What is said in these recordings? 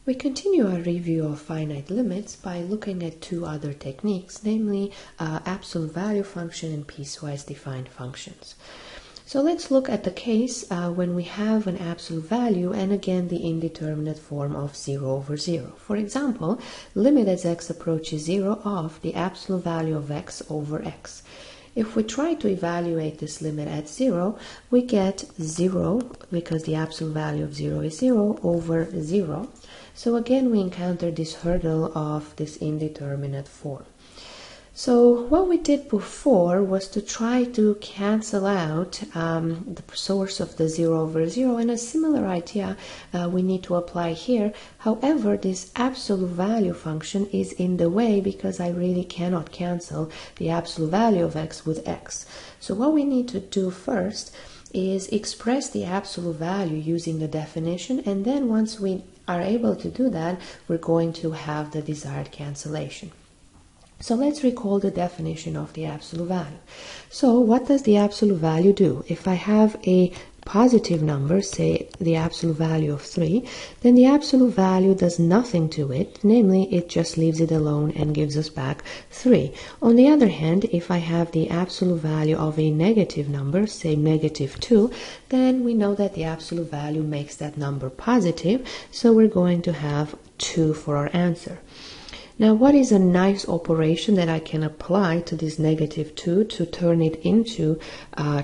We continue our review of finite limits by looking at two other techniques, namely absolute value function and piecewise defined functions. So let's look at the case when we have an absolute value and again the indeterminate form of 0 over 0. For example, limit as x approaches 0 of the absolute value of x over x. If we try to evaluate this limit at 0, we get 0, because the absolute value of 0 is 0, over 0. So again, we encounter this hurdle of this indeterminate form. So what we did before was to try to cancel out the source of the 0 over 0, and a similar idea we need to apply here. However, this absolute value function is in the way because I really cannot cancel the absolute value of x with x. So what we need to do first is express the absolute value using the definition, and then once we are able to do that, we're going to have the desired cancellation. So let's recall the definition of the absolute value. So what does the absolute value do? If I have a positive number, say the absolute value of 3, then the absolute value does nothing to it, namely it just leaves it alone and gives us back 3. On the other hand, if I have the absolute value of a negative number, say negative 2, then we know that the absolute value makes that number positive, so we're going to have 2 for our answer. Now, what is a nice operation that I can apply to this negative 2 to turn it into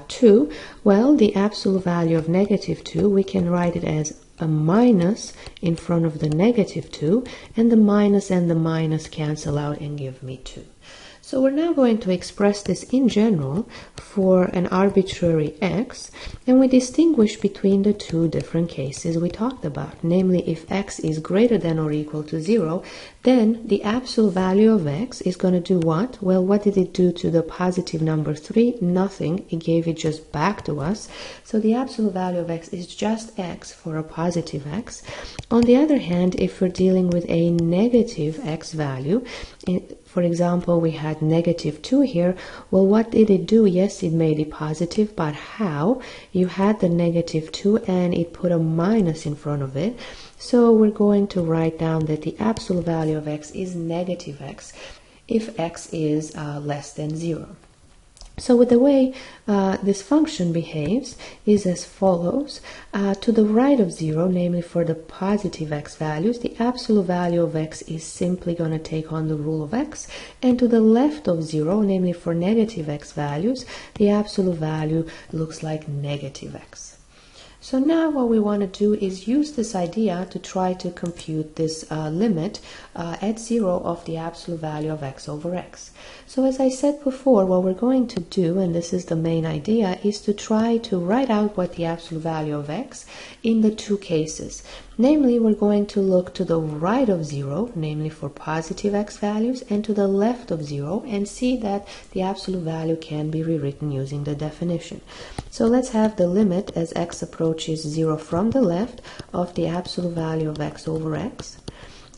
2? Well, the absolute value of negative 2, we can write it as a minus in front of the negative 2, and the minus cancel out and give me 2. So we're now going to express this in general for an arbitrary x, and we distinguish between the two different cases we talked about. Namely, if x is greater than or equal to 0, then the absolute value of x is going to do what? Well, what did it do to the positive number 3? Nothing. It gave it just back to us. So the absolute value of x is just x for a positive x. On the other hand, if we're dealing with a negative x value, for example, we had negative 2 here. Well, what did it do? Yes, it made it positive, but how? You had the negative 2 and it put a minus in front of it. So we're going to write down that the absolute value of x is negative x if x is less than 0. So with the way this function behaves is as follows. To the right of 0, namely for the positive x values, the absolute value of x is simply going to take on the rule of x, and to the left of 0, namely for negative x values, the absolute value looks like negative x. So now what we want to do is use this idea to try to compute this limit at 0 of the absolute value of x over x. So as I said before, what we're going to do, and this is the main idea, is to try to write out what the absolute value of x in the two cases. Namely, we're going to look to the right of 0, namely for positive x values, and to the left of 0, and see that the absolute value can be rewritten using the definition. So let's have the limit as x approaches 0 from the left of the absolute value of x over x,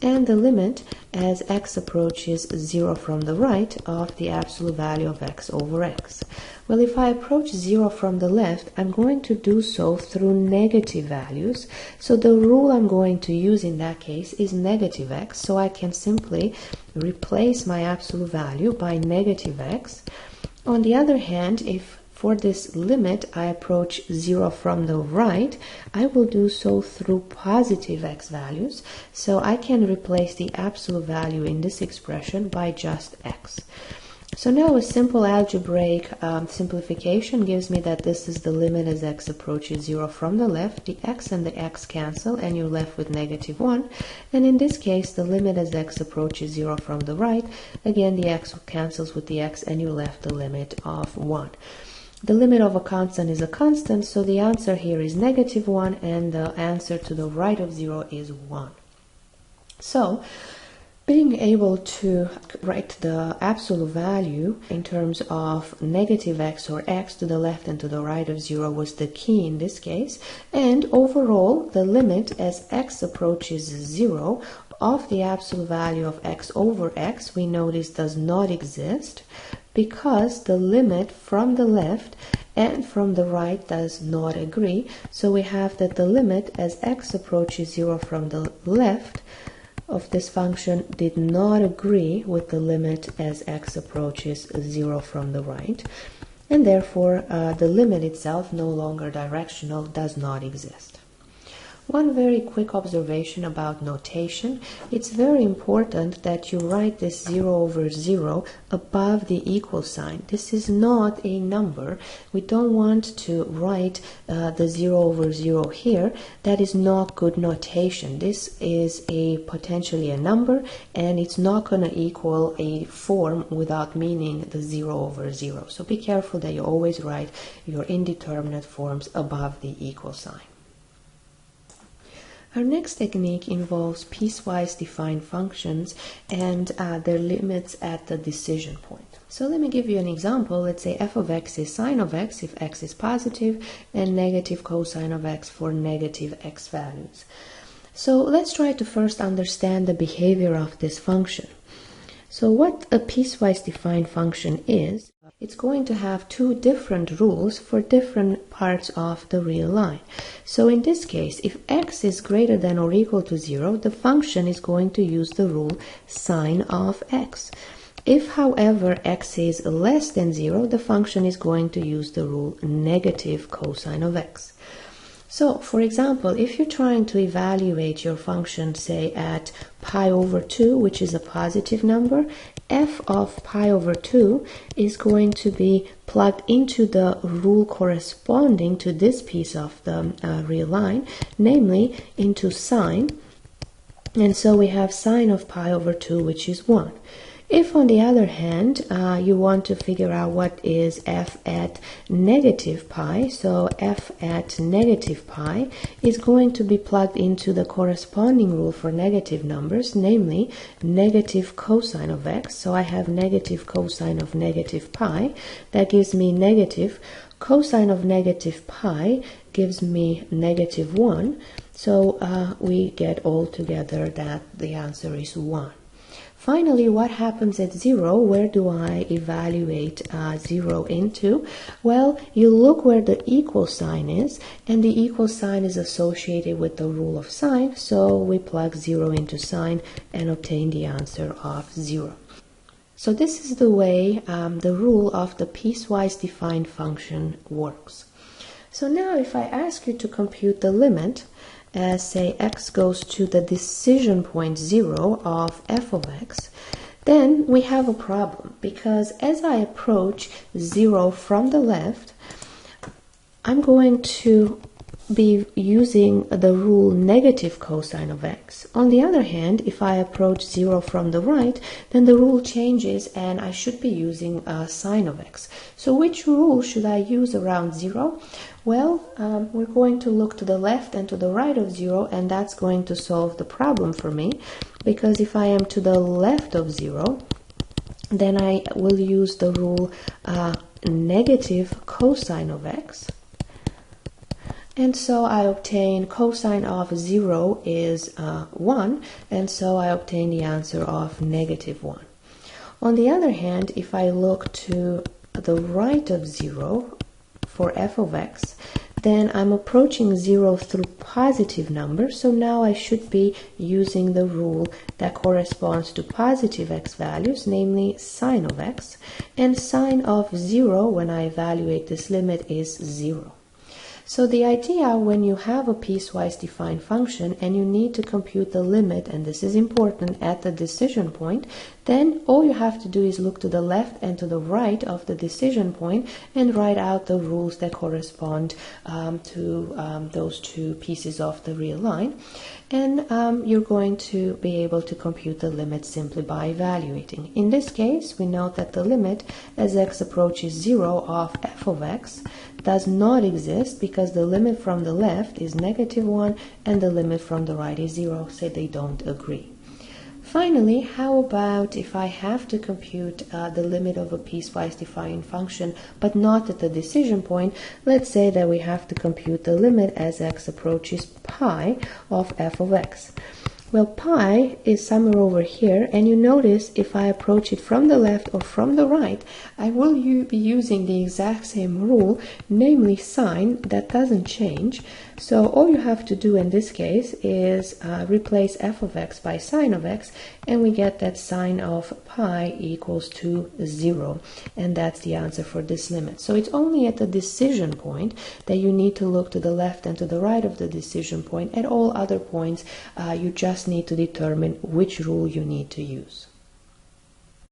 and the limit as x approaches 0 from the right of the absolute value of x over x. Well, if I approach 0 from the left, I'm going to do so through negative values. So the rule I'm going to use in that case is negative x. So I can simply replace my absolute value by negative x. On the other hand, if for this limit I approach 0 from the right, I will do so through positive x values. So I can replace the absolute value in this expression by just x. So now a simple algebraic simplification gives me that this is the limit as x approaches 0 from the left. The x and the x cancel and you're left with negative 1. And in this case, the limit as x approaches 0 from the right, again the x cancels with the x and you're left the limit of 1. The limit of a constant is a constant, so the answer here is negative 1 and the answer to the right of 0 is 1. So being able to write the absolute value in terms of negative x or x to the left and to the right of 0 was the key in this case. And overall, the limit as x approaches 0 of the absolute value of x over x, we notice does not exist. because the limit from the left and from the right does not agree. So we have that the limit as x approaches 0 from the left of this function did not agree with the limit as x approaches 0 from the right, and therefore the limit itself, no longer directional, does not exist. One very quick observation about notation: it's very important that you write this 0 over 0 above the equal sign. This is not a number. We don't want to write the 0 over 0 here. That is not good notation. This is potentially a number, and it's not going to equal a form without meaning the 0 over 0. So be careful that you always write your indeterminate forms above the equal sign. Our next technique involves piecewise defined functions and their limits at the decision point. So let me give you an example. Let's say f of x is sine of x if x is positive, and negative cosine of x for negative x values. So let's try to first understand the behavior of this function. So what a piecewise defined function is, it's going to have two different rules for different parts of the real line. So in this case, if x is greater than or equal to 0, the function is going to use the rule sine of x. If, however, x is less than 0, the function is going to use the rule negative cosine of x. So, for example, if you're trying to evaluate your function, say at pi over 2, which is a positive number, f of pi over 2 is going to be plugged into the rule corresponding to this piece of the real line, namely into sine. And so we have sine of pi over 2, which is 1. If, on the other hand, you want to figure out what is f at negative pi, so f at negative pi is going to be plugged into the corresponding rule for negative numbers, namely negative cosine of x. So I have negative cosine of negative pi. That gives me negative. Cosine of negative pi gives me negative 1. So we get all together that the answer is 1. Finally, what happens at 0? Where do I evaluate 0 into? Well, you look where the equal sign is, and the equal sign is associated with the rule of sine, so we plug 0 into sine and obtain the answer of 0. So this is the way the rule of the piecewise defined function works. So now if I ask you to compute the limit, as say x goes to the decision point 0 of f of x, then we have a problem, because as I approach 0 from the left, I'm going to be using the rule negative cosine of x. On the other hand, if I approach 0 from the right, then the rule changes and I should be using sine of x. So which rule should I use around 0? Well, we're going to look to the left and to the right of 0, and that's going to solve the problem for me, because if I am to the left of 0, then I will use the rule negative cosine of x. And so I obtain cosine of 0 is 1, and so I obtain the answer of negative 1. On the other hand, if I look to the right of 0 for f of x, then I'm approaching 0 through positive numbers, so now I should be using the rule that corresponds to positive x values, namely sine of x, and sine of 0, when I evaluate this limit, is 0. So the idea when you have a piecewise defined function and you need to compute the limit, and this is important, at the decision point, then all you have to do is look to the left and to the right of the decision point and write out the rules that correspond to those two pieces of the real line. And you're going to be able to compute the limit simply by evaluating. In this case, we note that the limit as x approaches 0 of f of x does not exist, because the limit from the left is negative 1 and the limit from the right is 0, so they don't agree. Finally, how about if I have to compute the limit of a piecewise defined function, but not at the decision point? Let's say that we have to compute the limit as x approaches pi of f of x. Well, pi is somewhere over here, and you notice if I approach it from the left or from the right, I will be using the exact same rule, namely sine. That doesn't change. So all you have to do in this case is replace f of x by sine of x, and we get that sine of pi equals to 0. And that's the answer for this limit. So it's only at the decision point that you need to look to the left and to the right of the decision point. At all other points, you just need to determine which rule you need to use.